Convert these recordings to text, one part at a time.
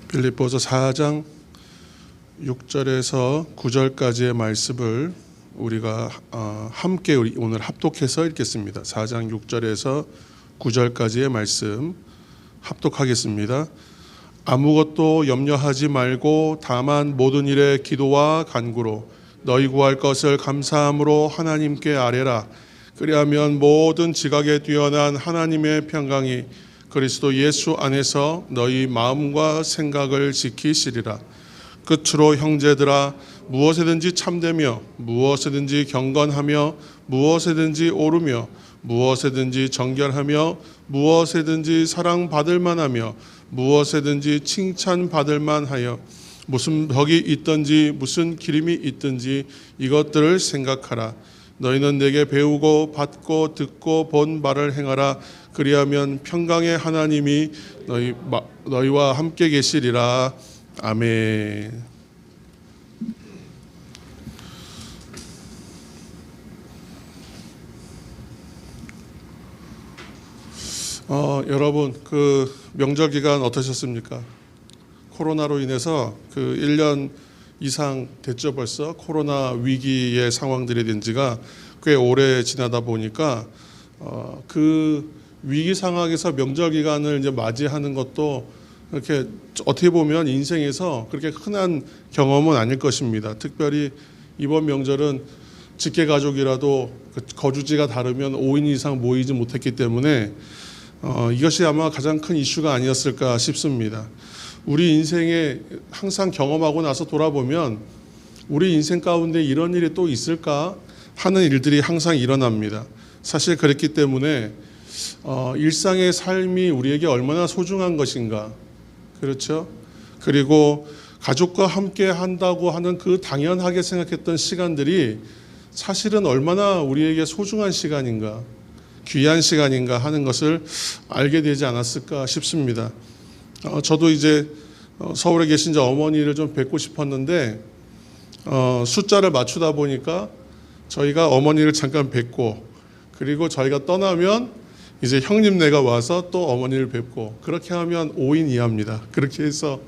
빌립보서 4장 6절에서 9절까지의 말씀을 우리가 함께 오늘 합독해서 읽겠습니다. 4장 6절에서 9절까지의 말씀 합독하겠습니다. 아무것도 염려하지 말고 다만 모든 일에 기도와 간구로 너희 구할 것을 감사함으로 하나님께 아뢰라. 그리하면 모든 지각에 뛰어난 하나님의 평강이 그리스도 예수 안에서 너희 마음과 생각을 지키시리라. 끝으로 형제들아, 무엇에든지 참되며 무엇에든지 경건하며 무엇에든지 오르며 무엇에든지 정결하며 무엇에든지 사랑받을 만하며 무엇에든지 칭찬받을 만하여 무슨 덕이 있든지 무슨 기림이 있든지 이것들을 생각하라. 너희는 내게 배우고 받고 듣고 본 말을 행하라. 그리하면 평강의 하나님이 너희와 함께 계시리라. 아멘. 여러분, 그 명절 기간 어떠셨습니까? 코로나로 인해서 그 1년 이상 됐죠. 벌써 코로나 위기의 상황들이 된 지가 꽤 오래 지나다 보니까 그 위기 상황에서 명절 기간을 이제 맞이하는 것도 이렇게 어떻게 보면 인생에서 그렇게 흔한 경험은 아닐 것입니다. 특별히 이번 명절은 직계 가족이라도 거주지가 다르면 5인 이상 모이지 못했기 때문에 이것이 아마 가장 큰 이슈가 아니었을까 싶습니다. 우리 인생에 항상 경험하고 나서 돌아보면 우리 인생 가운데 이런 일이 또 있을까 하는 일들이 항상 일어납니다. 사실 그랬기 때문에 일상의 삶이 우리에게 얼마나 소중한 것인가, 그렇죠? 그리고 가족과 함께 한다고 하는 그 당연하게 생각했던 시간들이 사실은 얼마나 우리에게 소중한 시간인가, 귀한 시간인가 하는 것을 알게 되지 않았을까 싶습니다. 저도 이제 서울에 계신 저 어머니를 좀 뵙고 싶었는데 숫자를 맞추다 보니까 저희가 어머니를 잠깐 뵙고 그리고 저희가 떠나면 이제 형님네가 와서 또 어머니를 뵙고 그렇게 하면 5인 이하입니다. 그렇게 해서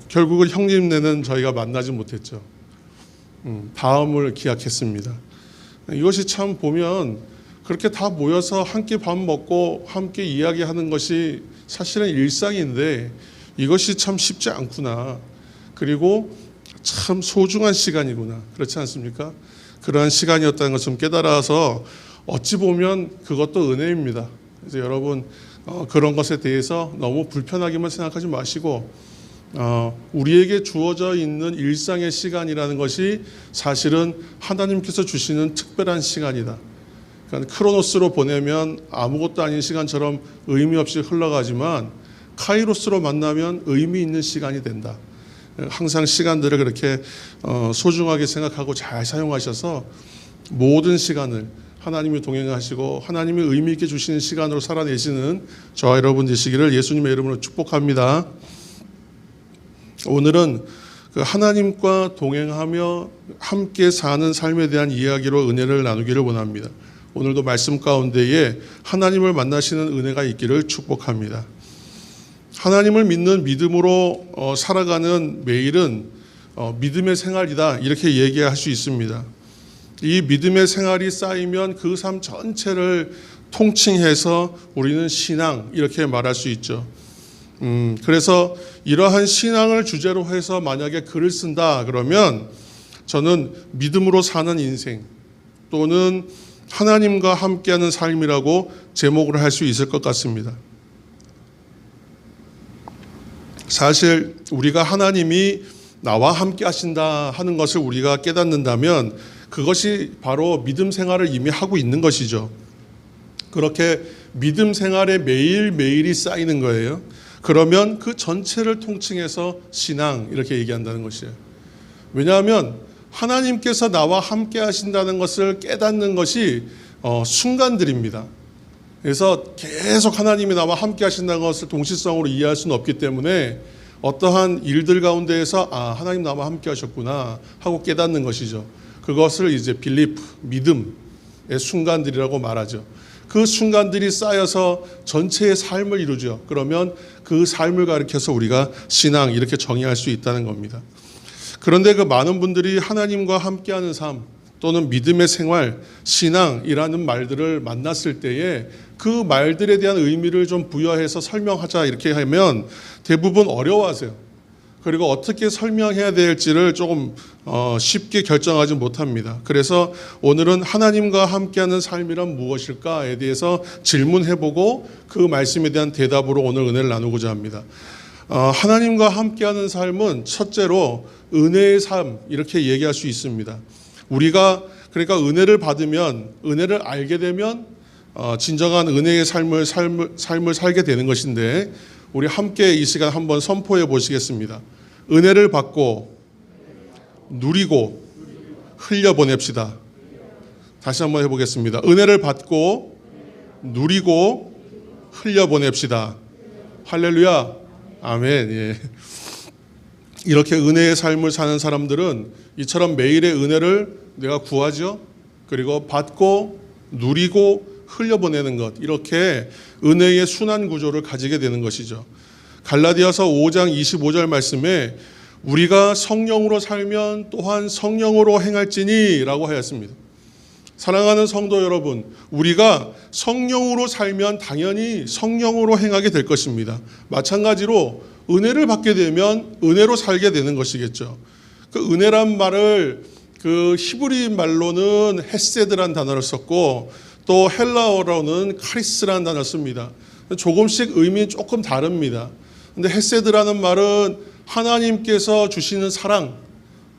결국은 형님네는 저희가 만나지 못했죠. 다음을 기약했습니다. 이것이 참 보면 그렇게 다 모여서 함께 밥 먹고 함께 이야기하는 것이 사실은 일상인데 이것이 참 쉽지 않구나. 그리고 참 소중한 시간이구나. 그렇지 않습니까? 그러한 시간이었다는 것을 좀 깨달아서 어찌 보면 그것도 은혜입니다. 그래서 여러분 그런 것에 대해서 너무 불편하게만 생각하지 마시고 우리에게 주어져 있는 일상의 시간이라는 것이 사실은 하나님께서 주시는 특별한 시간이다. 그러니까 크로노스로 보내면 아무것도 아닌 시간처럼 의미 없이 흘러가지만 카이로스로 만나면 의미 있는 시간이 된다. 항상 시간들을 그렇게 소중하게 생각하고 잘 사용하셔서 모든 시간을 하나님이 동행하시고 하나님이 의미 있게 주시는 시간으로 살아내시는 저와 여러분 되시기를 예수님의 이름으로 축복합니다. 오늘은 그 하나님과 동행하며 함께 사는 삶에 대한 이야기로 은혜를 나누기를 원합니다. 오늘도 말씀 가운데에 하나님을 만나시는 은혜가 있기를 축복합니다. 하나님을 믿는 믿음으로 살아가는 매일은 믿음의 생활이다 이렇게 얘기할 수 있습니다. 이 믿음의 생활이 쌓이면 그 삶 전체를 통칭해서 우리는 신앙 이렇게 말할 수 있죠. 그래서 이러한 신앙을 주제로 해서 만약에 글을 쓴다 그러면 저는 믿음으로 사는 인생 또는 하나님과 함께하는 삶이라고 제목을 할 수 있을 것 같습니다. 사실 우리가 하나님이 나와 함께 하신다 하는 것을 우리가 깨닫는다면 그것이 바로 믿음 생활을 이미 하고 있는 것이죠. 그렇게 믿음 생활에 매일매일이 쌓이는 거예요. 그러면 그 전체를 통칭해서 신앙 이렇게 얘기한다는 것이에요. 왜냐하면 하나님께서 나와 함께 하신다는 것을 깨닫는 것이 순간들입니다. 그래서 계속 하나님이 나와 함께 하신다는 것을 동시성으로 이해할 수는 없기 때문에 어떠한 일들 가운데에서 하나님 나와 함께 하셨구나 하고 깨닫는 것이죠. 그것을 이제 빌리프, 믿음의 순간들이라고 말하죠. 그 순간들이 쌓여서 전체의 삶을 이루죠. 그러면 그 삶을 가리켜서 우리가 신앙 이렇게 정의할 수 있다는 겁니다. 그런데 그 많은 분들이 하나님과 함께하는 삶 또는 믿음의 생활, 신앙이라는 말들을 만났을 때에 그 말들에 대한 의미를 좀 부여해서 설명하자 이렇게 하면 대부분 어려워하세요. 그리고 어떻게 설명해야 될지를 조금 쉽게 결정하지 못합니다. 그래서 오늘은 하나님과 함께하는 삶이란 무엇일까에 대해서 질문해보고 그 말씀에 대한 대답으로 오늘 은혜를 나누고자 합니다. 하나님과 함께하는 삶은 첫째로 은혜의 삶 이렇게 얘기할 수 있습니다. 우리가 그러니까 은혜를 받으면 은혜를 알게 되면 진정한 은혜의 삶을 살게 되는 것인데 우리 함께 이 시간 한번 선포해 보시겠습니다. 은혜를 받고 누리고 흘려보냅시다. 다시 한번 해보겠습니다. 은혜를 받고 누리고 흘려보냅시다. 할렐루야. 아멘. 예. 이렇게 은혜의 삶을 사는 사람들은 이처럼 매일의 은혜를 내가 구하죠. 그리고 받고 누리고 흘려보내는 것, 이렇게 은혜의 순환 구조를 가지게 되는 것이죠. 갈라디아서 5장 25절 말씀에 우리가 성령으로 살면 또한 성령으로 행할지니 라고 하였습니다. 사랑하는 성도 여러분, 우리가 성령으로 살면 당연히 성령으로 행하게 될 것입니다. 마찬가지로 은혜를 받게 되면 은혜로 살게 되는 것이겠죠. 그 은혜란 말을 그 히브리 말로는 헤세드란 단어를 썼고 또 헬라어로는 카리스라는 단어를 씁니다. 조금씩 의미 조금 다릅니다. 근데 헤세드라는 말은 하나님께서 주시는 사랑,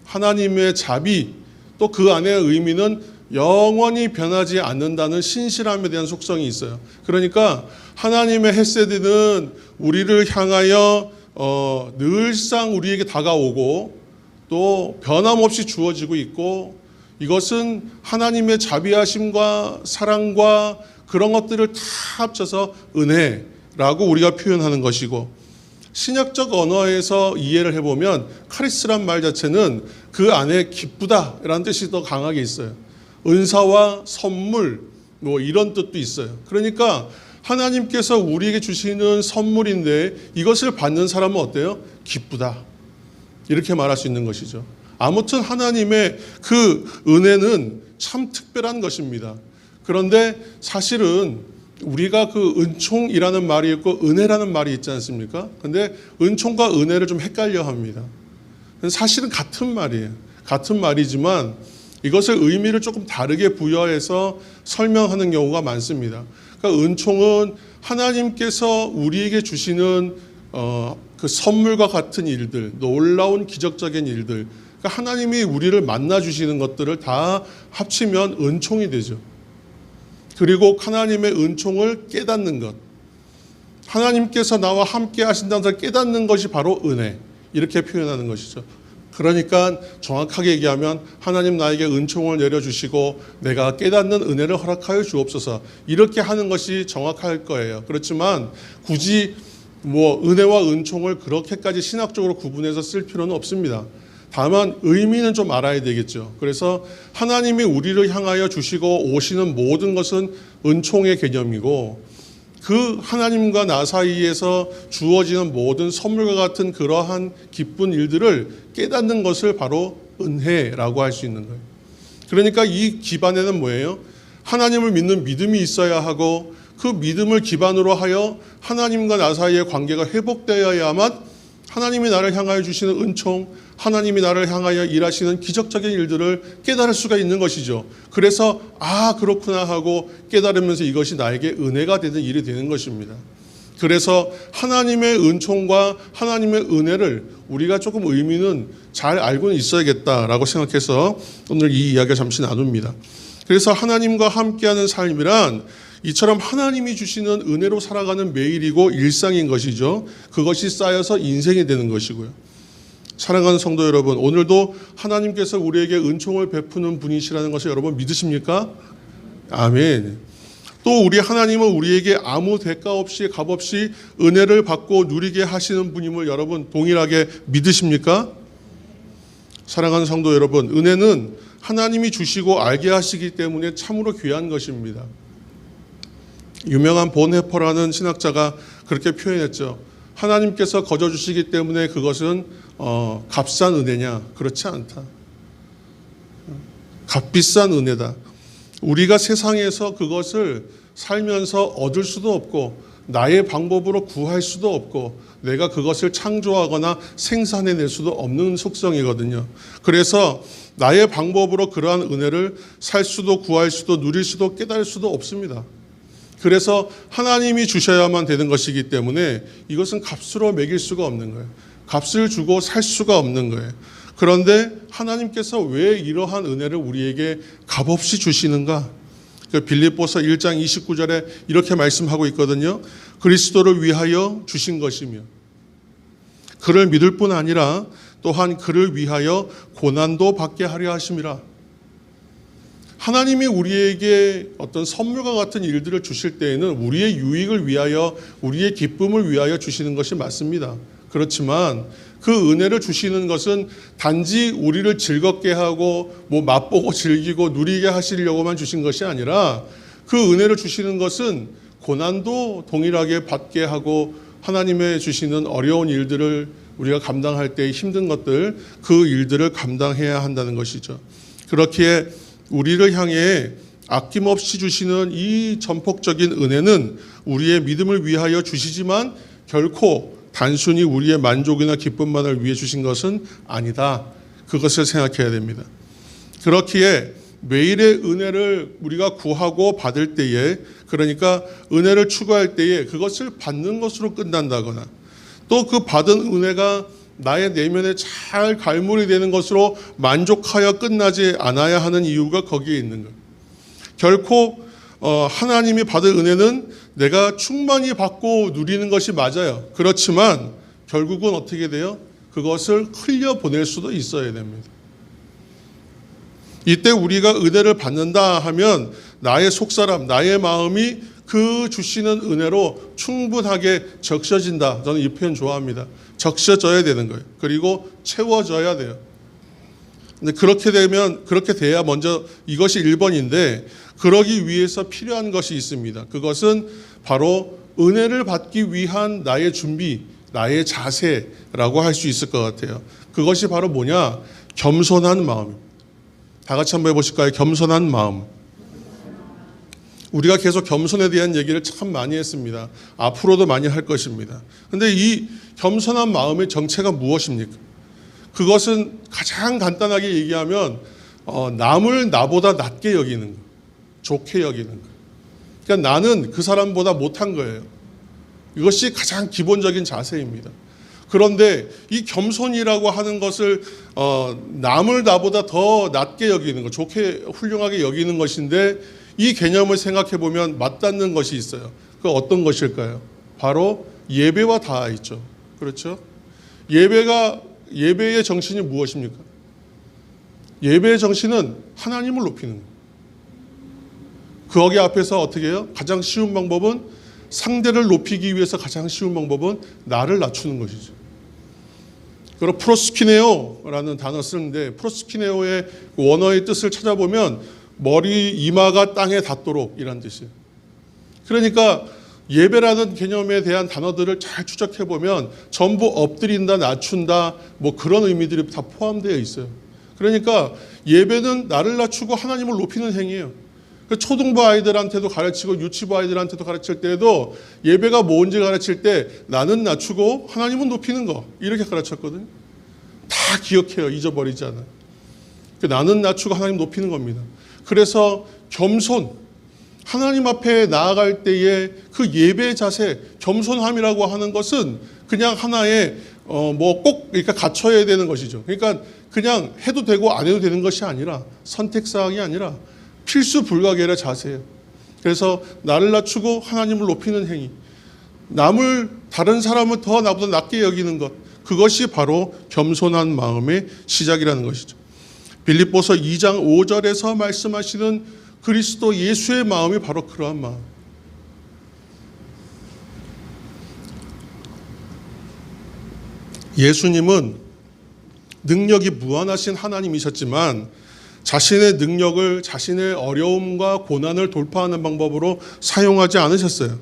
하나님의 자비, 또 그 안의 의미는 영원히 변하지 않는다는 신실함에 대한 속성이 있어요. 그러니까 하나님의 헤세드는 우리를 향하여 늘상 우리에게 다가오고 또 변함없이 주어지고 있고, 이것은 하나님의 자비하심과 사랑과 그런 것들을 다 합쳐서 은혜라고 우리가 표현하는 것이고, 신약적 언어에서 이해를 해보면 카리스란 말 자체는 그 안에 기쁘다라는 뜻이 더 강하게 있어요. 은사와 선물 뭐 이런 뜻도 있어요. 그러니까 하나님께서 우리에게 주시는 선물인데 이것을 받는 사람은 어때요? 기쁘다. 이렇게 말할 수 있는 것이죠. 아무튼 하나님의 그 은혜는 참 특별한 것입니다. 그런데 사실은 우리가 그 은총이라는 말이 있고 은혜라는 말이 있지 않습니까? 근데 은총과 은혜를 좀 헷갈려 합니다. 사실은 같은 말이에요. 같은 말이지만 이것을 의미를 조금 다르게 부여해서 설명하는 경우가 많습니다. 그러니까 은총은 하나님께서 우리에게 주시는 그 선물과 같은 일들, 놀라운 기적적인 일들, 그러니까 하나님이 우리를 만나 주시는 것들을 다 합치면 은총이 되죠. 그리고 하나님의 은총을 깨닫는 것, 하나님께서 나와 함께 하신다는 것을 깨닫는 것이 바로 은혜, 이렇게 표현하는 것이죠. 그러니까 정확하게 얘기하면 하나님 나에게 은총을 내려주시고 내가 깨닫는 은혜를 허락하여 주옵소서, 이렇게 하는 것이 정확할 거예요. 그렇지만 굳이 뭐 은혜와 은총을 그렇게까지 신학적으로 구분해서 쓸 필요는 없습니다. 다만 의미는 좀 알아야 되겠죠. 그래서 하나님이 우리를 향하여 주시고 오시는 모든 것은 은총의 개념이고, 그 하나님과 나 사이에서 주어지는 모든 선물과 같은 그러한 기쁜 일들을 깨닫는 것을 바로 은혜라고 할 수 있는 거예요. 그러니까 이 기반에는 뭐예요? 하나님을 믿는 믿음이 있어야 하고, 그 믿음을 기반으로 하여 하나님과 나 사이의 관계가 회복되어야만 하나님이 나를 향하여 주시는 은총, 하나님이 나를 향하여 일하시는 기적적인 일들을 깨달을 수가 있는 것이죠. 그래서 그렇구나 하고 깨달으면서 이것이 나에게 은혜가 되는 일이 되는 것입니다. 그래서 하나님의 은총과 하나님의 은혜를 우리가 조금 의미는 잘 알고는 있어야겠다라고 생각해서 오늘 이 이야기를 잠시 나눕니다. 그래서 하나님과 함께하는 삶이란 이처럼 하나님이 주시는 은혜로 살아가는 매일이고 일상인 것이죠. 그것이 쌓여서 인생이 되는 것이고요. 사랑하는 성도 여러분, 오늘도 하나님께서 우리에게 은총을 베푸는 분이시라는 것을 여러분 믿으십니까? 아멘. 또 우리 하나님은 우리에게 아무 대가 없이 값 없이 은혜를 받고 누리게 하시는 분임을 여러분 동일하게 믿으십니까? 사랑하는 성도 여러분, 은혜는 하나님이 주시고 알게 하시기 때문에 참으로 귀한 것입니다. 유명한 본헤퍼라는 신학자가 그렇게 표현했죠. 하나님께서 거저 주시기 때문에 그것은 값싼 은혜냐? 그렇지 않다. 값비싼 은혜다. 우리가 세상에서 그것을 살면서 얻을 수도 없고 나의 방법으로 구할 수도 없고 내가 그것을 창조하거나 생산해낼 수도 없는 속성이거든요. 그래서 나의 방법으로 그러한 은혜를 살 수도 구할 수도 누릴 수도 깨달을 수도 없습니다. 그래서 하나님이 주셔야만 되는 것이기 때문에 이것은 값으로 매길 수가 없는 거예요. 값을 주고 살 수가 없는 거예요. 그런데 하나님께서 왜 이러한 은혜를 우리에게 값없이 주시는가? 빌립보서 1장 29절에 이렇게 말씀하고 있거든요. 그리스도를 위하여 주신 것이며 그를 믿을 뿐 아니라 또한 그를 위하여 고난도 받게 하려 하심이라. 하나님이 우리에게 어떤 선물과 같은 일들을 주실 때에는 우리의 유익을 위하여 우리의 기쁨을 위하여 주시는 것이 맞습니다. 그렇지만 그 은혜를 주시는 것은 단지 우리를 즐겁게 하고 맛보고 즐기고 누리게 하시려고만 주신 것이 아니라 그 은혜를 주시는 것은 고난도 동일하게 받게 하고 하나님의 주시는 어려운 일들을 우리가 감당할 때 힘든 것들 그 일들을 감당해야 한다는 것이죠. 그렇기에 우리를 향해 아낌없이 주시는 이 전폭적인 은혜는 우리의 믿음을 위하여 주시지만 결코 단순히 우리의 만족이나 기쁨만을 위해 주신 것은 아니다. 그것을 생각해야 됩니다. 그렇기에 매일의 은혜를 우리가 구하고 받을 때에 그러니까 은혜를 추구할 때에 그것을 받는 것으로 끝난다거나 또 그 받은 은혜가 나의 내면에 잘 갈무리 되는 것으로 만족하여 끝나지 않아야 하는 이유가 거기에 있는 거예요. 결코 하나님이 받은 은혜는 내가 충만히 받고 누리는 것이 맞아요. 그렇지만 결국은 어떻게 돼요? 그것을 흘려보낼 수도 있어야 됩니다. 이때 우리가 은혜를 받는다 하면 나의 속사람, 나의 마음이 그 주시는 은혜로 충분하게 적셔진다. 저는 이 표현 좋아합니다. 적셔져야 되는 거예요. 그리고 채워져야 돼요. 근데 그렇게 돼야 먼저 이것이 1번인데 그러기 위해서 필요한 것이 있습니다. 그것은 바로 은혜를 받기 위한 나의 준비, 나의 자세라고 할 수 있을 것 같아요. 그것이 바로 뭐냐? 겸손한 마음입니다. 다 같이 한번 해보실까요? 겸손한 마음. 우리가 계속 겸손에 대한 얘기를 참 많이 했습니다. 앞으로도 많이 할 것입니다. 그런데 이 겸손한 마음의 정체가 무엇입니까? 그것은 가장 간단하게 얘기하면 남을 나보다 낮게 여기는 거, 좋게 여기는 거. 그러니까 나는 그 사람보다 못한 거예요. 이것이 가장 기본적인 자세입니다. 그런데 이 겸손이라고 하는 것을 남을 나보다 더 낮게 여기는 것, 좋게 훌륭하게 여기는 것인데 이 개념을 생각해 보면 맞닿는 것이 있어요. 그 어떤 것일까요? 바로 예배와 닿아 있죠. 그렇죠? 예배의 정신이 무엇입니까? 예배의 정신은 하나님을 높이는 거예요. 거기 앞에서 어떻게 해요? 가장 쉬운 방법은 상대를 높이기 위해서 가장 쉬운 방법은 나를 낮추는 것이죠. 그리고 프로스키네오라는 단어 쓰는데 프로스키네오의 원어의 뜻을 찾아보면 머리 이마가 땅에 닿도록 이란 뜻이에요. 그러니까 예배라는 개념에 대한 단어들을 잘 추적해 보면 전부 엎드린다, 낮춘다, 그런 의미들이 다 포함되어 있어요. 그러니까 예배는 나를 낮추고 하나님을 높이는 행위예요. 초등부 아이들한테도 가르치고 유치부 아이들한테도 가르칠 때에도 예배가 뭔지 가르칠 때 나는 낮추고 하나님은 높이는 거 이렇게 가르쳤거든요. 다 기억해요. 잊어버리지 않아요. 나는 낮추고 하나님 높이는 겁니다. 그래서 겸손, 하나님 앞에 나아갈 때의 그 예배 자세, 겸손함이라고 하는 것은 그냥 하나의 꼭 그러니까 갖춰야 되는 것이죠. 그러니까 그냥 해도 되고 안 해도 되는 것이 아니라 선택사항이 아니라 필수 불가결의 자세예요. 그래서 나를 낮추고 하나님을 높이는 행위, 다른 사람을 더 나보다 낮게 여기는 것, 그것이 바로 겸손한 마음의 시작이라는 것이죠. 빌립보서 2장 5절에서 말씀하시는 그리스도 예수의 마음이 바로 그러한 마음. 예수님은 능력이 무한하신 하나님이셨지만 자신의 능력을 자신의 어려움과 고난을 돌파하는 방법으로 사용하지 않으셨어요.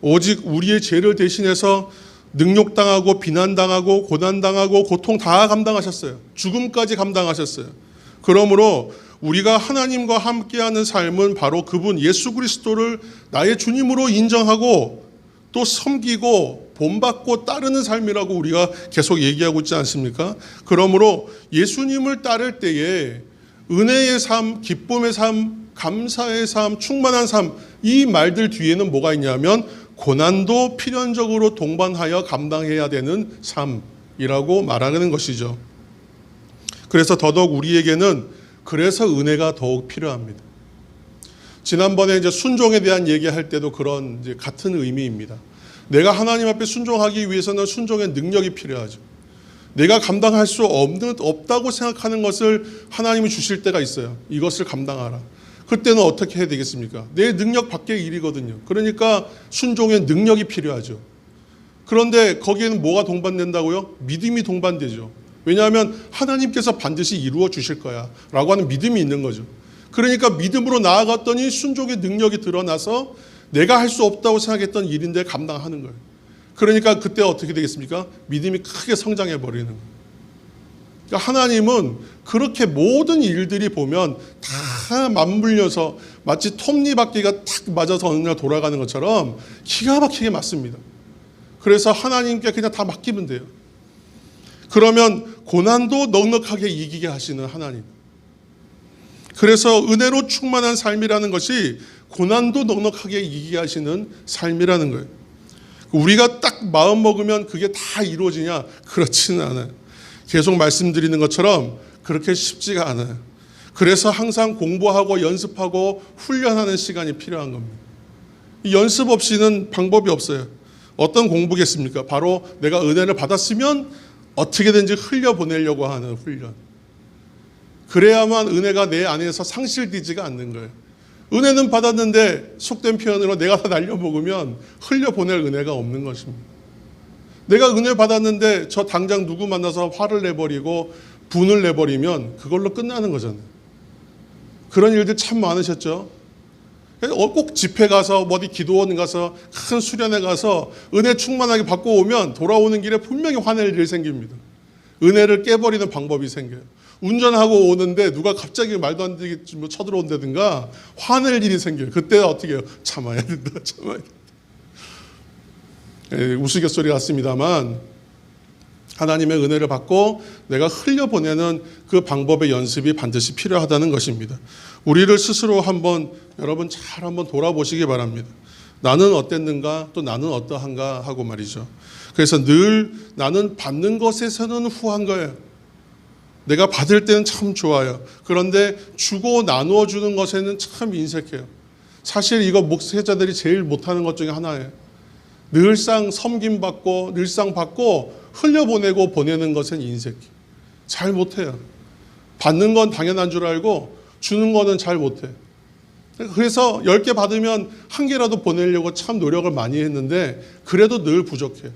오직 우리의 죄를 대신해서 능욕당하고 비난당하고 고난당하고 고통 다 감당하셨어요. 죽음까지 감당하셨어요. 그러므로 우리가 하나님과 함께하는 삶은 바로 그분 예수 그리스도를 나의 주님으로 인정하고 또 섬기고 본받고 따르는 삶이라고 우리가 계속 얘기하고 있지 않습니까? 그러므로 예수님을 따를 때에 은혜의 삶, 기쁨의 삶, 감사의 삶, 충만한 삶, 이 말들 뒤에는 뭐가 있냐면 고난도 필연적으로 동반하여 감당해야 되는 삶이라고 말하는 것이죠. 그래서 더더욱 우리에게는 그래서 은혜가 더욱 필요합니다. 지난번에 이제 순종에 대한 얘기할 때도 그런 이제 같은 의미입니다. 내가 하나님 앞에 순종하기 위해서는 순종의 능력이 필요하죠. 내가 감당할 수 없다고 생각하는 것을 하나님이 주실 때가 있어요. 이것을 감당하라. 그때는 어떻게 해야 되겠습니까? 내 능력 밖의 일이거든요. 그러니까 순종의 능력이 필요하죠. 그런데 거기에는 뭐가 동반된다고요? 믿음이 동반되죠. 왜냐하면 하나님께서 반드시 이루어 주실 거야 라고 하는 믿음이 있는 거죠. 그러니까 믿음으로 나아갔더니 순종의 능력이 드러나서 내가 할 수 없다고 생각했던 일인데 감당하는 거예요. 그러니까 그때 어떻게 되겠습니까? 믿음이 크게 성장해 버리는 거예요. 그러니까 하나님은 그렇게 모든 일들이 보면 다 맞물려서 마치 톱니바퀴가 탁 맞아서 어느 날 돌아가는 것처럼 기가 막히게 맞습니다. 그래서 하나님께 그냥 다 맡기면 돼요. 그러면 고난도 넉넉하게 이기게 하시는 하나님. 그래서 은혜로 충만한 삶이라는 것이 고난도 넉넉하게 이기게 하시는 삶이라는 거예요. 우리가 딱 마음 먹으면 그게 다 이루어지냐? 그렇지는 않아요. 계속 말씀드리는 것처럼 그렇게 쉽지가 않아요. 그래서 항상 공부하고 연습하고 훈련하는 시간이 필요한 겁니다. 연습 없이는 방법이 없어요. 어떤 공부겠습니까? 바로 내가 은혜를 받았으면 어떻게든지 흘려보내려고 하는 훈련. 그래야만 은혜가 내 안에서 상실되지가 않는 거예요. 은혜는 받았는데 속된 표현으로 내가 다 날려먹으면 흘려보낼 은혜가 없는 것입니다. 내가 은혜 받았는데 저 당장 누구 만나서 화를 내버리고 분을 내버리면 그걸로 끝나는 거잖아요. 그런 일들 참 많으셨죠. 꼭 집회 가서 어디 기도원 가서 큰 수련회 가서 은혜 충만하게 받고 오면 돌아오는 길에 분명히 화낼 일이 생깁니다. 은혜를 깨버리는 방법이 생겨요. 운전하고 오는데 누가 갑자기 말도 안 되게 쳐들어온다든가 화낼 일이 생겨요. 그때 어떻게 해요? 참아야 된다. 참아야 된다. 우스갯소리 같습니다만 하나님의 은혜를 받고 내가 흘려보내는 그 방법의 연습이 반드시 필요하다는 것입니다. 우리를 스스로 여러분 잘 한번 돌아보시기 바랍니다. 나는 어땠는가 또 나는 어떠한가 하고 말이죠. 그래서 늘 나는 받는 것에서는 후한 거예요. 내가 받을 때는 참 좋아요. 그런데 주고 나누어 주는 것에는 참 인색해요. 사실 이거 목회자들이 제일 못하는 것 중에 하나예요. 늘상 섬김받고 늘상 받고 흘려보내고 보내는 것은 인색해. 잘 못해요. 받는 건 당연한 줄 알고 주는 거는 잘 못해. 그래서 10개 받으면 1개라도 보내려고 참 노력을 많이 했는데 그래도 늘 부족해.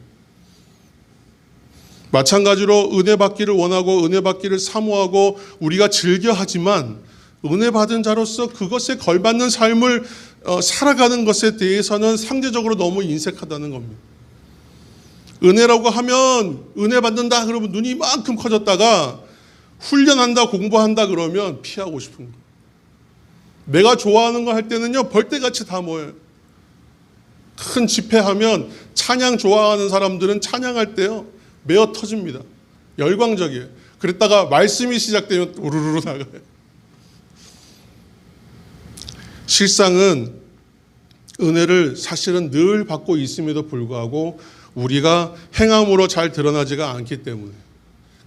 마찬가지로 은혜 받기를 원하고 은혜 받기를 사모하고 우리가 즐겨하지만 은혜 받은 자로서 그것에 걸맞는 삶을 살아가는 것에 대해서는 상대적으로 너무 인색하다는 겁니다. 은혜라고 하면 은혜 받는다 그러면 눈이 이만큼 커졌다가 훈련한다 공부한다 그러면 피하고 싶은 거예요. 내가 좋아하는 거 할 때는요 벌떼같이 다 모여요. 큰 집회하면 찬양 좋아하는 사람들은 찬양할 때요 메어 터집니다. 열광적이에요. 그랬다가 말씀이 시작되면 우르르 나가요. 실상은 은혜를 사실은 늘 받고 있음에도 불구하고 우리가 행함으로 잘 드러나지가 않기 때문에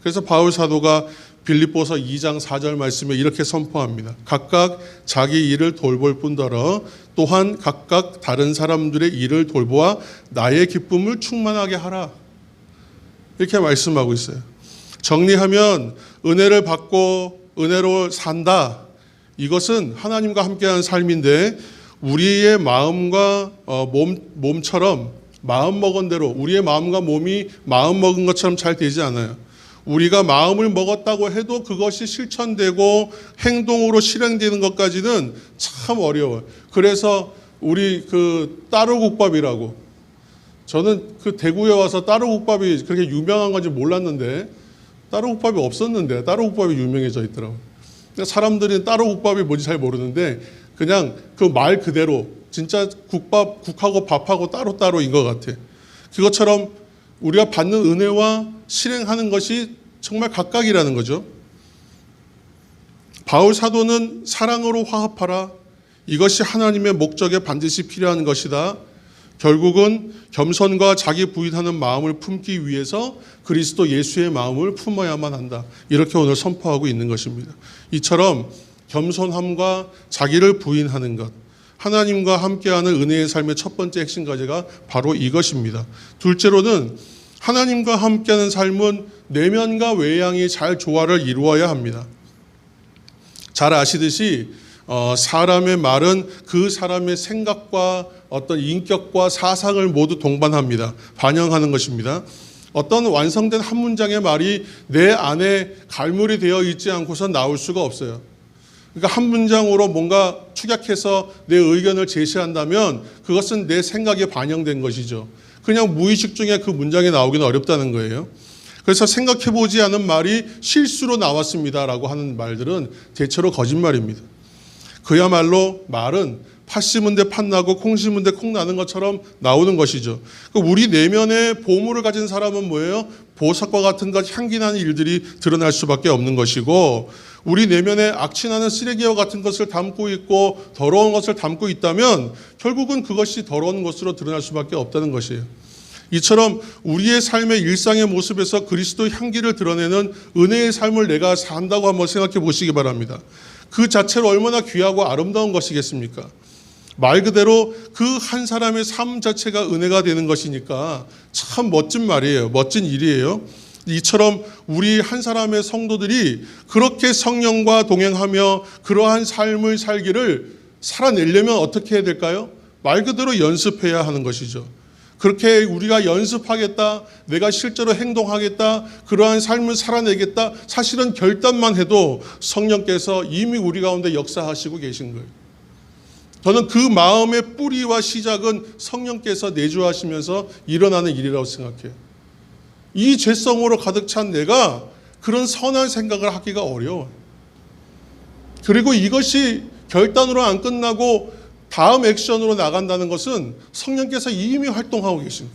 그래서 바울 사도가 빌립보서 2장 4절 말씀에 이렇게 선포합니다. 각각 자기 일을 돌볼 뿐더러 또한 각각 다른 사람들의 일을 돌보아 나의 기쁨을 충만하게 하라. 이렇게 말씀하고 있어요. 정리하면 은혜를 받고 은혜로 산다. 이것은 하나님과 함께하는 삶인데 우리의 마음과 몸처럼 마음먹은 대로 우리의 마음과 몸이 마음먹은 것처럼 잘 되지 않아요. 우리가 마음을 먹었다고 해도 그것이 실천되고 행동으로 실행되는 것까지는 참 어려워요. 그래서 우리 그 따로국밥이라고, 저는 그 대구에 와서 따로국밥이 그렇게 유명한 건지 몰랐는데, 따로국밥이 없었는데 따로국밥이 유명해져 있더라고요. 사람들이 따로국밥이 뭔지 잘 모르는데 그냥 그 말 그대로 진짜 국하고 밥하고 따로따로인 것 같아. 그것처럼 우리가 받는 은혜와 실행하는 것이 정말 각각이라는 거죠. 바울 사도는 사랑으로 화합하라. 이것이 하나님의 목적에 반드시 필요한 것이다. 결국은 겸손과 자기 부인하는 마음을 품기 위해서 그리스도 예수의 마음을 품어야만 한다. 이렇게 오늘 선포하고 있는 것입니다. 이처럼 겸손함과 자기를 부인하는 것, 하나님과 함께하는 은혜의 삶의 첫 번째 핵심 과제가 바로 이것입니다. 둘째로는 하나님과 함께하는 삶은 내면과 외양이 잘 조화를 이루어야 합니다. 잘 아시듯이 사람의 말은 그 사람의 생각과 어떤 인격과 사상을 모두 동반합니다. 반영하는 것입니다. 어떤 완성된 한 문장의 말이 내 안에 갈무리 되어 있지 않고서 나올 수가 없어요. 그러니까 한 문장으로 뭔가 축약해서 내 의견을 제시한다면 그것은 내 생각에 반영된 것이죠. 그냥 무의식 중에 그 문장이 나오기는 어렵다는 거예요. 그래서 생각해보지 않은 말이 실수로 나왔습니다라고 하는 말들은 대체로 거짓말입니다. 그야말로 말은 팥 심은 데 팥 나고 콩 심은 데 콩 나는 것처럼 나오는 것이죠. 우리 내면에 보물을 가진 사람은 뭐예요? 보석과 같은 것, 향기 나는 일들이 드러날 수밖에 없는 것이고, 우리 내면에 악취나는 쓰레기와 같은 것을 담고 있고 더러운 것을 담고 있다면 결국은 그것이 더러운 것으로 드러날 수밖에 없다는 것이에요. 이처럼 우리의 삶의 일상의 모습에서 그리스도의 향기를 드러내는 은혜의 삶을 내가 산다고 한번 생각해 보시기 바랍니다. 그 자체로 얼마나 귀하고 아름다운 것이겠습니까? 말 그대로 그 한 사람의 삶 자체가 은혜가 되는 것이니까 참 멋진 말이에요. 멋진 일이에요. 이처럼 우리 한 사람의 성도들이 그렇게 성령과 동행하며 그러한 삶을 살기를 살아내려면 어떻게 해야 될까요? 말 그대로 연습해야 하는 것이죠. 그렇게 우리가 연습하겠다, 내가 실제로 행동하겠다, 그러한 삶을 살아내겠다, 사실은 결단만 해도 성령께서 이미 우리 가운데 역사하시고 계신 거예요. 저는 그 마음의 뿌리와 시작은 성령께서 내주하시면서 일어나는 일이라고 생각해요. 이 죄성으로 가득 찬 내가 그런 선한 생각을 하기가 어려워요. 그리고 이것이 결단으로 안 끝나고 다음 액션으로 나간다는 것은 성령께서 이미 활동하고 계신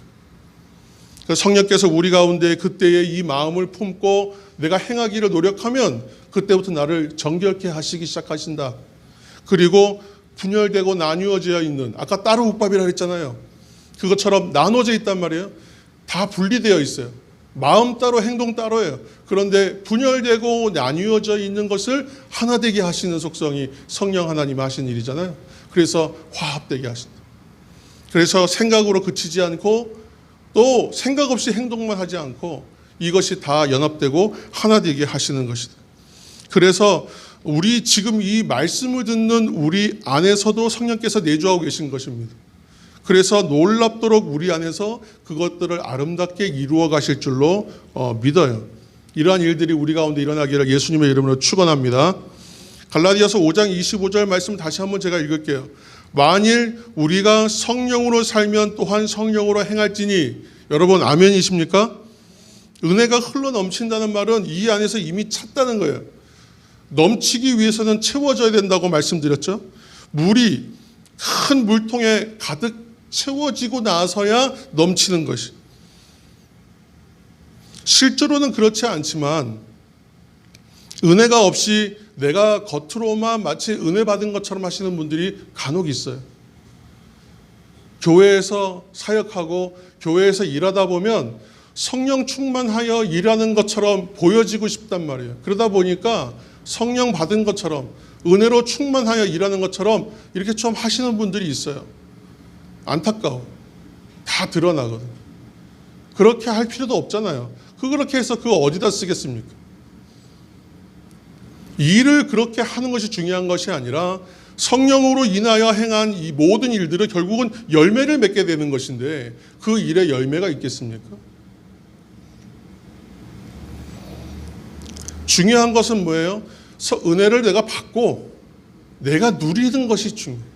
거예요. 성령께서 우리 가운데 그때의 이 마음을 품고 내가 행하기를 노력하면 그때부터 나를 정결케 하시기 시작하신다. 그리고 분열되고 나뉘어져 있는, 아까 따로국밥이라 했잖아요. 그것처럼 나눠져 있단 말이에요. 다 분리되어 있어요. 마음 따로 행동 따로예요. 그런데 분열되고 나뉘어져 있는 것을 하나 되게 하시는 속성이 성령 하나님 하신 일이잖아요. 그래서 화합되게 하신다. 그래서 생각으로 그치지 않고 또 생각 없이 행동만 하지 않고 이것이 다 연합되고 하나 되게 하시는 것이다. 그래서 우리 지금 이 말씀을 듣는 우리 안에서도 성령께서 내주하고 계신 것입니다. 그래서 놀랍도록 우리 안에서 그것들을 아름답게 이루어 가실 줄로 믿어요. 이러한 일들이 우리 가운데 일어나기를 예수님의 이름으로 축원합니다. 갈라디아서 5장 25절 말씀 다시 한번 제가 읽을게요. 만일 우리가 성령으로 살면 또한 성령으로 행할지니, 여러분 아멘이십니까? 은혜가 흘러 넘친다는 말은 이 안에서 이미 찼다는 거예요. 넘치기 위해서는 채워져야 된다고 말씀드렸죠. 물이 큰 물통에 가득 채워지고 나서야 넘치는 것이. 실제로는 그렇지 않지만 은혜가 없이 내가 겉으로만 마치 은혜 받은 것처럼 하시는 분들이 간혹 있어요. 교회에서 사역하고 교회에서 일하다 보면 성령 충만하여 일하는 것처럼 보여지고 싶단 말이에요. 그러다 보니까 성령 받은 것처럼 은혜로 충만하여 일하는 것처럼 이렇게 좀 하시는 분들이 있어요. 안타까워. 다 드러나거든요. 그렇게 할 필요도 없잖아요. 그렇게 해서 그거 어디다 쓰겠습니까? 일을 그렇게 하는 것이 중요한 것이 아니라 성령으로 인하여 행한 이 모든 일들은 결국은 열매를 맺게 되는 것인데 그 일에 열매가 있겠습니까? 중요한 것은 뭐예요? 은혜를 내가 받고 내가 누리는 것이 중요해요.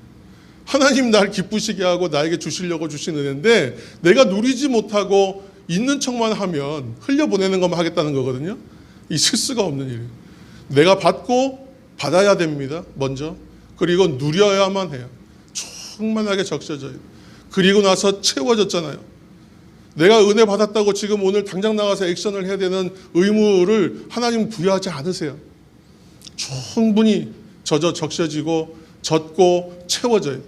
하나님 나를 기쁘시게 하고 나에게 주시려고 주신 은혜인데 내가 누리지 못하고 있는 척만 하면 흘려보내는 것만 하겠다는 거거든요. 있을 수가 없는 일이에요. 내가 받고 받아야 됩니다. 먼저. 그리고 누려야만 해요. 충만하게 적셔져요. 그리고 나서 채워졌잖아요. 내가 은혜 받았다고 지금 오늘 당장 나가서 액션을 해야 되는 의무를 하나님은 부여하지 않으세요. 충분히 적셔지고 젖고 채워져요.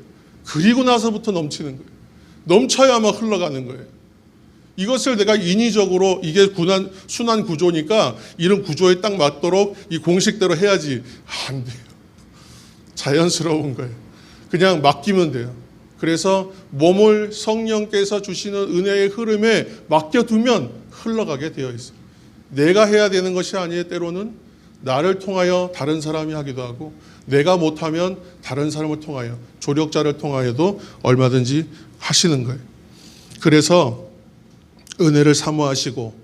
그리고 나서부터 넘치는 거예요. 넘쳐야만 흘러가는 거예요. 이것을 내가 인위적으로 이게 순환 구조니까 이런 구조에 딱 맞도록 이 공식대로 해야지 안 돼요. 자연스러운 거예요. 그냥 맡기면 돼요. 그래서 몸을 성령께서 주시는 은혜의 흐름에 맡겨두면 흘러가게 되어 있어요. 내가 해야 되는 것이 아니에요. 때로는 나를 통하여 다른 사람이 하기도 하고 내가 못하면 다른 사람을 통하여 조력자를 통하여도 얼마든지 하시는 거예요. 그래서 은혜를 사모하시고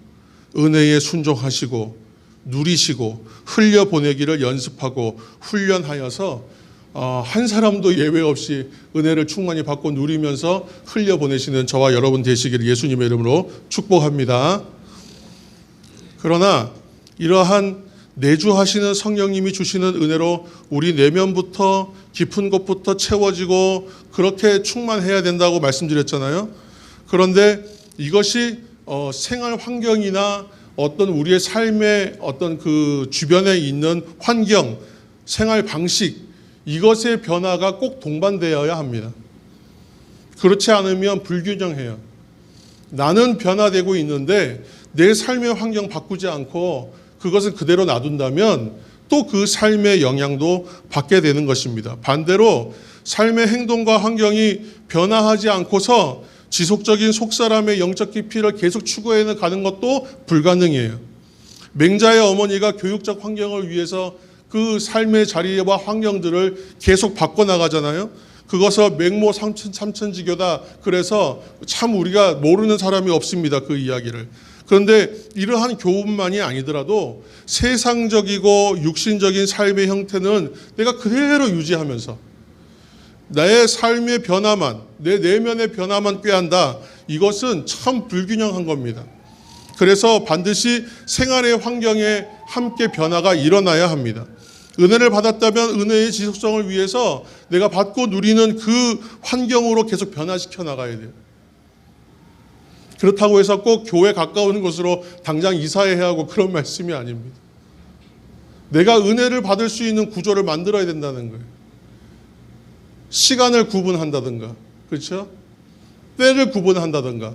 은혜에 순종하시고 누리시고 흘려보내기를 연습하고 훈련하여서 한 사람도 예외 없이 은혜를 충만히 받고 누리면서 흘려보내시는 저와 여러분 되시기를 예수님의 이름으로 축복합니다. 그러나 이러한 내주하시는 성령님이 주시는 은혜로 우리 내면부터 깊은 곳부터 채워지고 그렇게 충만해야 된다고 말씀드렸잖아요. 그런데 이것이 생활 환경이나 어떤 우리의 삶의 어떤 그 주변에 있는 환경, 생활 방식 이것의 변화가 꼭 동반되어야 합니다. 그렇지 않으면 불균형해요. 나는 변화되고 있는데 내 삶의 환경 바꾸지 않고 그것은 그대로 놔둔다면 또 그 삶의 영향도 받게 되는 것입니다. 반대로 삶의 행동과 환경이 변화하지 않고서 지속적인 속사람의 영적 깊이를 계속 추구해 가는 것도 불가능해요. 맹자의 어머니가 교육적 환경을 위해서 그 삶의 자리와 환경들을 계속 바꿔나가잖아요. 그것을 맹모 삼천지교다. 그래서 참 우리가 모르는 사람이 없습니다. 그 이야기를. 그런데 이러한 교훈만이 아니더라도 세상적이고 육신적인 삶의 형태는 내가 그대로 유지하면서 나의 삶의 변화만, 내 내면의 변화만 꾀한다. 이것은 참 불균형한 겁니다. 그래서 반드시 생활의 환경에 함께 변화가 일어나야 합니다. 은혜를 받았다면 은혜의 지속성을 위해서 내가 받고 누리는 그 환경으로 계속 변화시켜 나가야 돼요. 그렇다고 해서 꼭 교회 가까운 곳으로 당장 이사해야 하고 그런 말씀이 아닙니다. 내가 은혜를 받을 수 있는 구조를 만들어야 된다는 거예요. 시간을 구분한다든가, 그렇죠? 때를 구분한다든가,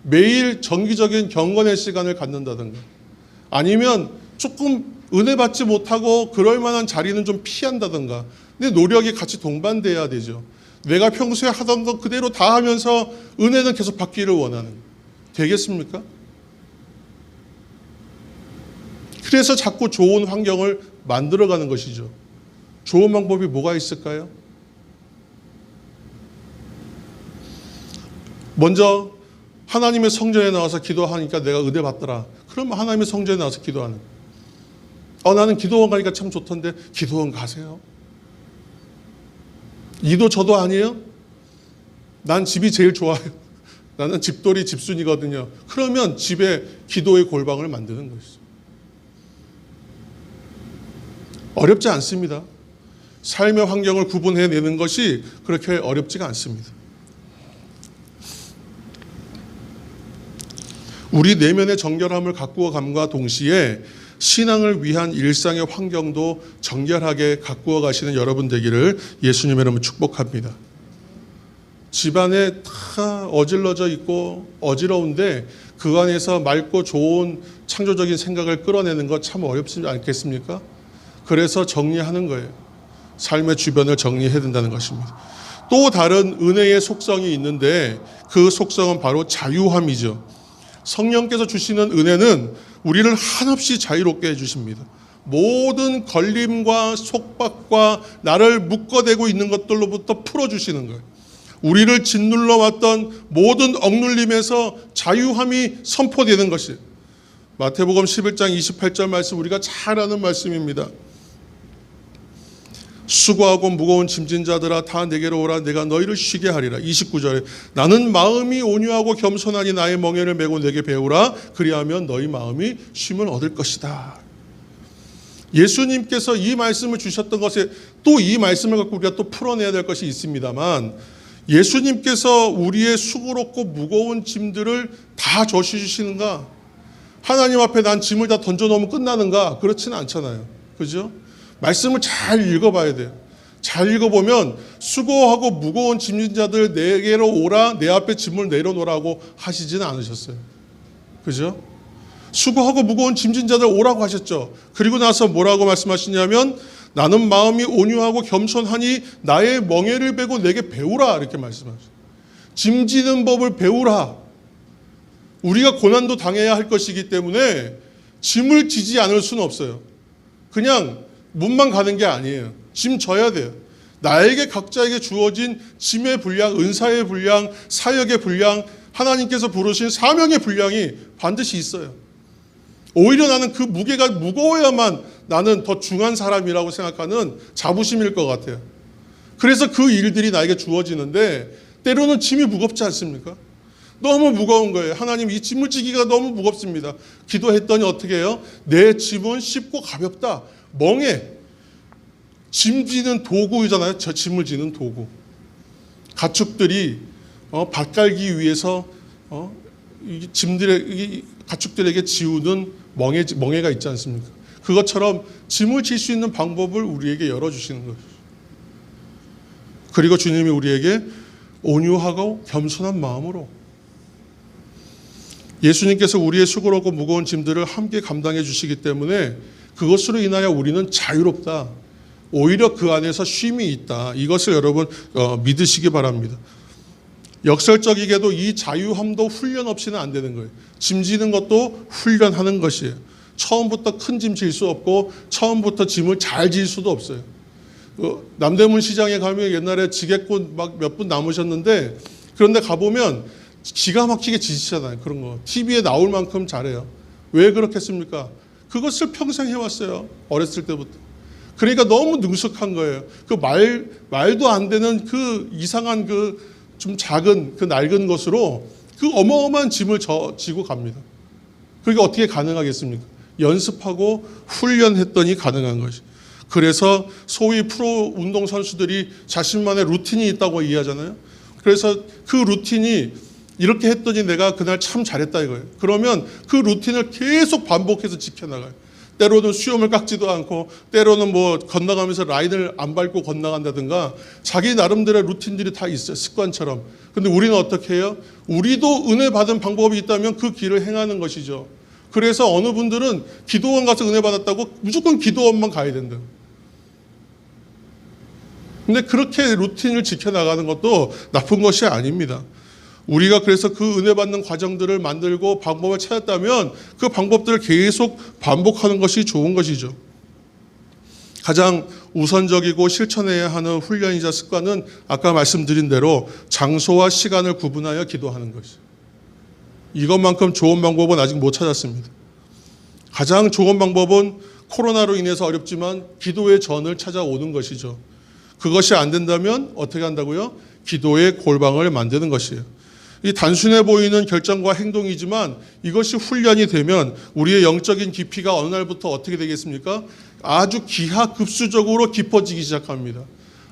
매일 정기적인 경건의 시간을 갖는다든가, 아니면 조금 은혜 받지 못하고 그럴 만한 자리는 좀 피한다든가, 내 노력이 같이 동반돼야 되죠. 내가 평소에 하던 것 그대로 다 하면서 은혜는 계속 받기를 원하는 거예요. 되겠습니까? 그래서 자꾸 좋은 환경을 만들어가는 것이죠. 좋은 방법이 뭐가 있을까요? 먼저 하나님의 성전에 나와서 기도하니까 내가 은혜 받더라. 그러면 하나님의 성전에 나와서 기도하는 거예요. 나는 기도원 가니까 참 좋던데 기도원 가세요. 이도 저도 아니에요? 난 집이 제일 좋아요. 나는 집돌이 집순이거든요. 그러면 집에 기도의 골방을 만드는 것이죠. 어렵지 않습니다. 삶의 환경을 구분해내는 것이 그렇게 어렵지가 않습니다. 우리 내면의 정결함을 가꾸어 감과 동시에 신앙을 위한 일상의 환경도 정결하게 가꾸어 가시는 여러분 되기를 예수님의 이름으로 축복합니다. 집안에 다 어질러져 있고 어지러운데 그 안에서 맑고 좋은 창조적인 생각을 끌어내는 것 참 어렵지 않겠습니까? 그래서 정리하는 거예요. 삶의 주변을 정리해야 된다는 것입니다. 또 다른 은혜의 속성이 있는데 그 속성은 바로 자유함이죠. 성령께서 주시는 은혜는 우리를 한없이 자유롭게 해주십니다. 모든 걸림과 속박과 나를 묶어대고 있는 것들로부터 풀어주시는 거예요. 우리를 짓눌러 왔던 모든 억눌림에서 자유함이 선포되는 것이에요. 마태복음 11장 28절 말씀 우리가 잘 아는 말씀입니다. 수고하고 무거운 짐진 자들아 다 내게로 오라 내가 너희를 쉬게 하리라. 29절에 나는 마음이 온유하고 겸손하니 나의 멍에를 메고 내게 배우라 그리하면 너희 마음이 쉼을 얻을 것이다. 예수님께서 이 말씀을 주셨던 것에 또 이 말씀을 갖고 우리가 또 풀어내야 될 것이 있습니다만, 예수님께서 우리의 수고롭고 무거운 짐들을 다 져주시는가? 하나님 앞에 난 짐을 다 던져놓으면 끝나는가? 그렇지는 않잖아요. 그죠? 말씀을 잘 읽어봐야 돼요. 잘 읽어보면 수고하고 무거운 짐진 자들 내게로 오라 내 앞에 짐을 내려놓으라고 하시지는 않으셨어요. 그죠? 수고하고 무거운 짐진 자들 오라고 하셨죠. 그리고 나서 뭐라고 말씀하시냐면 나는 마음이 온유하고 겸손하니 나의 멍에를 베고 내게 배우라 이렇게 말씀하셨어요. 짐지는 법을 배우라. 우리가 고난도 당해야 할 것이기 때문에 짐을 지지 않을 수는 없어요. 그냥 문만 가는 게 아니에요. 짐 져야 돼요. 나에게 각자에게 주어진 짐의 분량, 은사의 분량, 사역의 분량, 하나님께서 부르신 사명의 분량이 반드시 있어요. 오히려 나는 그 무게가 무거워야만 나는 더 중한 사람이라고 생각하는 자부심일 것 같아요. 그래서 그 일들이 나에게 주어지는데 때로는 짐이 무겁지 않습니까? 너무 무거운 거예요. 하나님 이 짐을 지기가 너무 무겁습니다. 기도했더니 어떻게 해요? 내 짐은 쉽고 가볍다. 멍에 짐지는 도구잖아요. 저 짐을 지는 도구. 가축들이 밭 갈기 위해서 가축들에게 지우는 멍에가 있지 않습니까? 그것처럼 짐을 질 수 있는 방법을 우리에게 열어주시는 거죠. 그리고 주님이 우리에게 온유하고 겸손한 마음으로 예수님께서 우리의 수고롭고 무거운 짐들을 함께 감당해 주시기 때문에 그것으로 인하여 우리는 자유롭다. 오히려 그 안에서 쉼이 있다. 이것을 여러분 믿으시기 바랍니다. 역설적이게도 이 자유함도 훈련 없이는 안 되는 거예요. 짐지는 것도 훈련하는 것이에요. 처음부터 큰 짐 질 수 없고 처음부터 짐을 잘 질 수도 없어요. 남대문 시장에 가면 옛날에 지게꾼 막 몇 분 남으셨는데 그런데 가보면 기가 막히게 지시잖아요. 그런 거. TV에 나올 만큼 잘해요. 왜 그렇겠습니까? 그것을 평생 해왔어요. 어렸을 때부터. 그러니까 너무 능숙한 거예요. 그 말도 안 되는 그 이상한 그 좀 작은 그 낡은 것으로 그 어마어마한 짐을 지고 갑니다. 그게 어떻게 가능하겠습니까? 연습하고 훈련했더니 가능한 것이. 그래서 소위 프로 운동선수들이 자신만의 루틴이 있다고 이해하잖아요. 그래서 그 루틴이 이렇게 했더니 내가 그날 참 잘했다 이거예요. 그러면 그 루틴을 계속 반복해서 지켜나가요. 때로는 수염을 깎지도 않고 때로는 뭐 건너가면서 라인을 안 밟고 건너간다든가 자기 나름대로의 루틴들이 다 있어요. 습관처럼. 근데 우리는 어떻게 해요? 우리도 은혜 받은 방법이 있다면 그 길을 행하는 것이죠. 그래서 어느 분들은 기도원 가서 은혜 받았다고 무조건 기도원만 가야 된다. 근데 그렇게 루틴을 지켜나가는 것도 나쁜 것이 아닙니다. 우리가 그래서 그 은혜 받는 과정들을 만들고 방법을 찾았다면 그 방법들을 계속 반복하는 것이 좋은 것이죠. 가장 우선적이고 실천해야 하는 훈련이자 습관은 아까 말씀드린 대로 장소와 시간을 구분하여 기도하는 것이죠. 이것만큼 좋은 방법은 아직 못 찾았습니다. 가장 좋은 방법은 코로나로 인해서 어렵지만 기도의 전을 찾아오는 것이죠. 그것이 안 된다면 어떻게 한다고요? 기도의 골방을 만드는 것이에요. 이 단순해 보이는 결정과 행동이지만 이것이 훈련이 되면 우리의 영적인 깊이가 어느 날부터 어떻게 되겠습니까? 아주 기하급수적으로 깊어지기 시작합니다.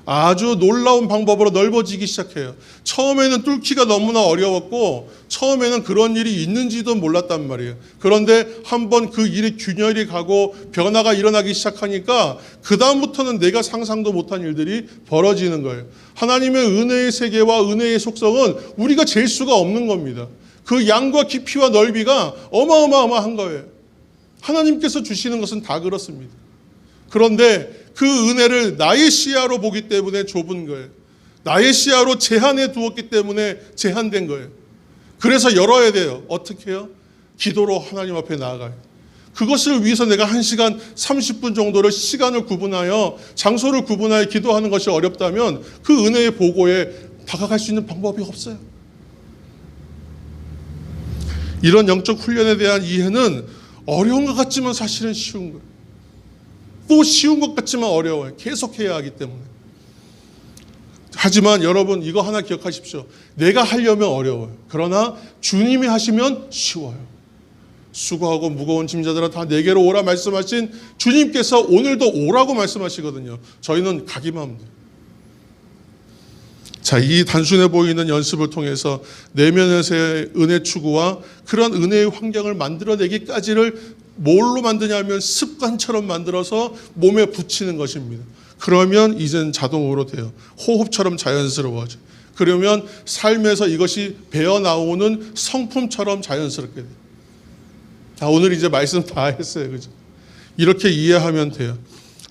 아주 놀라운 방법으로 넓어지기 시작해요. 처음에는 뚫기가 너무나 어려웠고 처음에는 그런 일이 있는지도 몰랐단 말이에요. 그런데 한번 그 일이 균열이 가고 변화가 일어나기 시작하니까 그 다음부터는 내가 상상도 못한 일들이 벌어지는 거예요. 하나님의 은혜의 세계와 은혜의 속성은 우리가 잴 수가 없는 겁니다. 그 양과 깊이와 넓이가 어마어마한 거예요. 하나님께서 주시는 것은 다 그렇습니다. 그런데 그 은혜를 나의 시야로 보기 때문에 좁은 거예요. 나의 시야로 제한해 두었기 때문에 제한된 거예요. 그래서 열어야 돼요. 어떻게 해요? 기도로 하나님 앞에 나아가요. 그것을 위해서 내가 1시간 30분 정도를 시간을 구분하여 장소를 구분하여 기도하는 것이 어렵다면 그 은혜의 보고에 다가갈 수 있는 방법이 없어요. 이런 영적 훈련에 대한 이해는 어려운 것 같지만 사실은 쉬운 거예요. 또 쉬운 것 같지만 어려워요. 계속 해야 하기 때문에. 하지만 여러분 이거 하나 기억하십시오. 내가 하려면 어려워요. 그러나 주님이 하시면 쉬워요. 수고하고 무거운 짐자들아 다 내게로 오라 말씀하신 주님께서 오늘도 오라고 말씀하시거든요. 저희는 가기만 하면 돼요. 자, 이 단순해 보이는 연습을 통해서 내면에서의 은혜 추구와 그런 은혜의 환경을 만들어내기까지를 뭘로 만드냐면 습관처럼 만들어서 몸에 붙이는 것입니다. 그러면 이젠 자동으로 돼요. 호흡처럼 자연스러워져. 그러면 삶에서 이것이 배어나오는 성품처럼 자연스럽게 돼요. 자, 오늘 이제 말씀 다 했어요. 그죠? 이렇게 이해하면 돼요.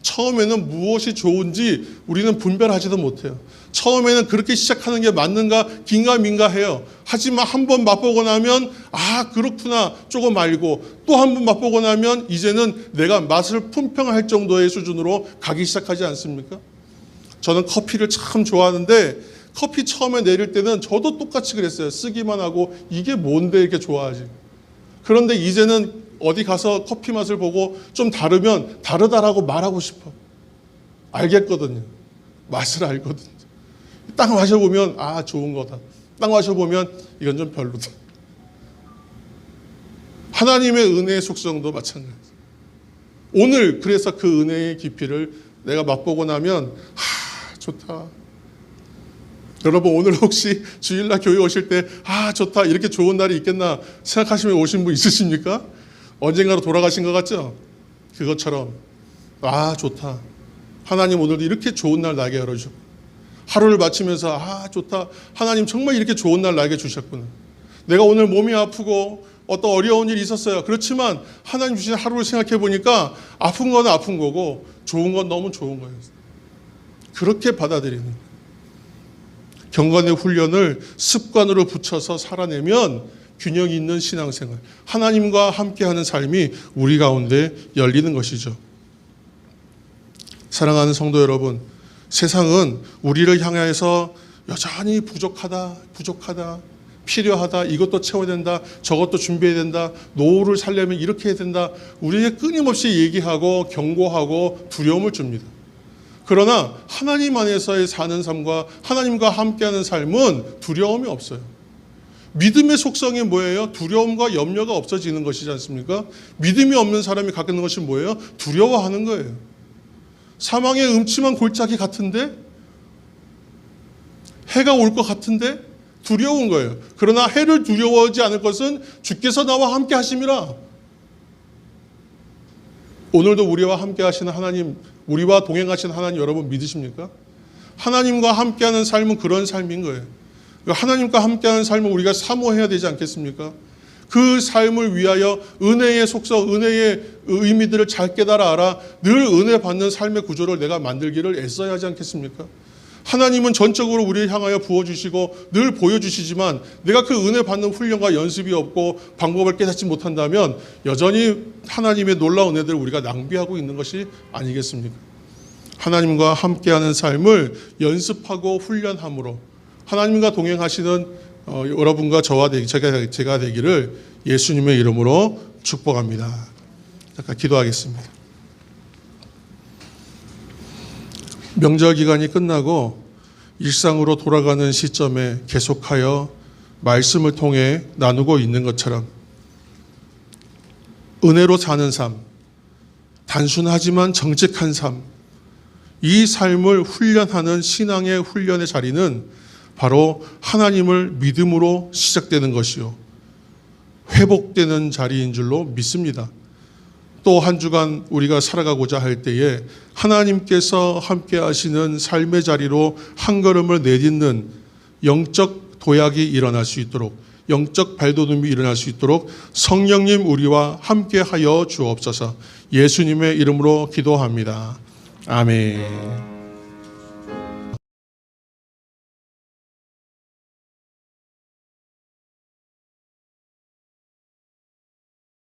처음에는 무엇이 좋은지 우리는 분별하지도 못해요. 처음에는 그렇게 시작하는 게 맞는가 긴가민가 해요. 하지만 한 번 맛보고 나면 아 그렇구나 조금 알고 또 한 번 맛보고 나면 이제는 내가 맛을 품평할 정도의 수준으로 가기 시작하지 않습니까? 저는 커피를 참 좋아하는데 커피 처음에 내릴 때는 저도 똑같이 그랬어요. 쓰기만 하고 이게 뭔데 이렇게 좋아하지. 그런데 이제는 어디 가서 커피 맛을 보고 좀 다르면 다르다라고 말하고 싶어. 알겠거든요. 맛을 알거든요. 딱 마셔보면 아 좋은 거다. 딱 마셔보면 이건 좀 별로다. 하나님의 은혜의 속성도 마찬가지예요. 오늘 그래서 그 은혜의 깊이를 내가 맛보고 나면 좋다. 여러분 오늘 혹시 주일날 교회 오실 때 좋다 이렇게 좋은 날이 있겠나 생각하시면 오신 분 있으십니까? 언젠가로 돌아가신 것 같죠? 그것처럼 좋다. 하나님 오늘도 이렇게 좋은 날 나게 열어주셨고 하루를 마치면서 좋다. 하나님 정말 이렇게 좋은 날 나게 주셨구나. 내가 오늘 몸이 아프고 어떤 어려운 일이 있었어요. 그렇지만 하나님 주신 하루를 생각해 보니까 아픈 건 아픈 거고 좋은 건 너무 좋은 거예요. 그렇게 받아들이는 거예요. 경건의 훈련을 습관으로 붙여서 살아내면 균형 있는 신앙생활, 하나님과 함께하는 삶이 우리 가운데 열리는 것이죠. 사랑하는 성도 여러분, 세상은 우리를 향해서 여전히 부족하다, 필요하다, 이것도 채워야 된다, 저것도 준비해야 된다, 노후를 살려면 이렇게 해야 된다, 우리에게 끊임없이 얘기하고 경고하고 두려움을 줍니다. 그러나 하나님 안에서의 사는 삶과 하나님과 함께하는 삶은 두려움이 없어요. 믿음의 속성이 뭐예요? 두려움과 염려가 없어지는 것이지 않습니까? 믿음이 없는 사람이 갖는 것이 뭐예요? 두려워하는 거예요. 사망의 음침한 골짜기 같은데? 해가 올 것 같은데? 두려운 거예요. 그러나 해를 두려워하지 않을 것은 주께서 나와 함께 하심이라. 오늘도 우리와 함께 하시는 하나님, 우리와 동행하시는 하나님 여러분 믿으십니까? 하나님과 함께하는 삶은 그런 삶인 거예요. 하나님과 함께하는 삶을 우리가 사모해야 되지 않겠습니까? 그 삶을 위하여 은혜의 속성, 은혜의 의미들을 잘 깨달아 알아 늘 은혜 받는 삶의 구조를 내가 만들기를 애써야 하지 않겠습니까? 하나님은 전적으로 우리를 향하여 부어주시고 늘 보여주시지만 내가 그 은혜 받는 훈련과 연습이 없고 방법을 깨닫지 못한다면 여전히 하나님의 놀라운 은혜들을 우리가 낭비하고 있는 것이 아니겠습니까? 하나님과 함께하는 삶을 연습하고 훈련함으로 하나님과 동행하시는 여러분과 제가 되기를 예수님의 이름으로 축복합니다. 잠깐 기도하겠습니다. 명절 기간이 끝나고 일상으로 돌아가는 시점에 계속하여 말씀을 통해 나누고 있는 것처럼 은혜로 사는 삶, 단순하지만 정직한 삶, 이 삶을 훈련하는 신앙의 훈련의 자리는 바로 하나님을 믿음으로 시작되는 것이요 회복되는 자리인 줄로 믿습니다. 또 한 주간 우리가 살아가고자 할 때에 하나님께서 함께 하시는 삶의 자리로 한 걸음을 내딛는 영적 도약이 일어날 수 있도록, 영적 발돋움이 일어날 수 있도록 성령님 우리와 함께 하여 주옵소서. 예수님의 이름으로 기도합니다. 아멘.